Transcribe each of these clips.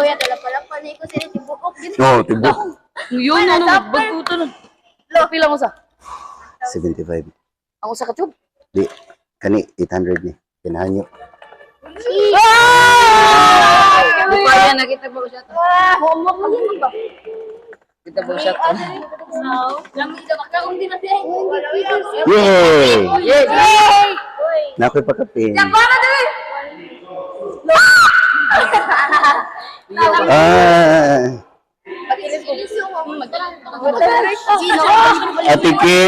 ya tala pala panay ko sila tibukok gid. No, tibok. Yun, ano, bagkuto na. Pila mo sa? 75. Ang usa ka tube? Di, kani 800 ni. Pinahanyo. Bukaya na kita ba siya to? Homo pa gid ba? Kita ba siya to? Lami ka makaon din na siya. Yay! Yes! Nakoy pa kape. Para dali. Ah, Ate Ki.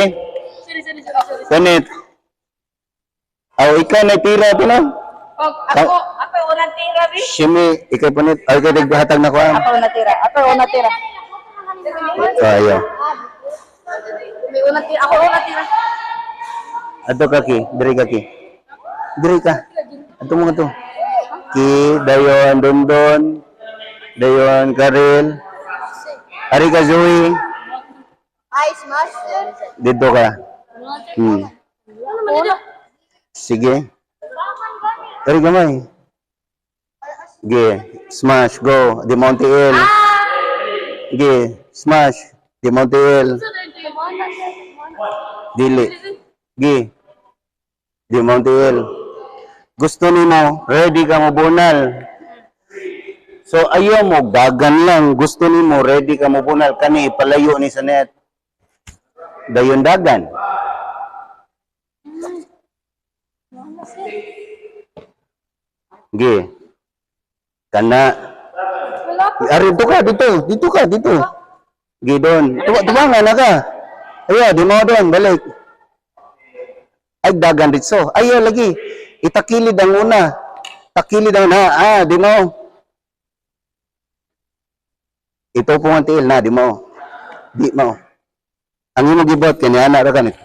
Kanit. Aw, ikaw na tira ito na. Ako unang tira bi. Siyempre, ikaw punit. Ay, ikaw nagbahatag na ko. Ako natira. Ayaw. May unang tira. Ako unang tira. Ato ka, Ki. Diri ka, Ki. Diri ka. Ato mo ka to. Ki, dayon, Dondon. Dayon, Karel. Ari ka, Zoe. Ice master. Dito ka. Sige. Ari gamay. Sige. Smash, go. Di Monte Hill. Sige. Smash. Di Monte Hill. Dili. Sige. Di Monte Hill. Gusto ni mo, ready ka mo bunal. So ayaw mo, dagan lang. Gusto ni mo, ready ka mo bunal. Kani, palayo ni Sanet. Dayon dagan. Gi. Kana. Ari dito ka dito. Dito ka dito. Gi doon. Tumangan na ka. Ayo, di mo doon balik. Ay dagan dito. Ayo lagi. Itakilid ang una. Takilid ang na. Di mo. Ito po ang tiil na, di mo. Di mo. Ang imong gibot kanya na ra kanit.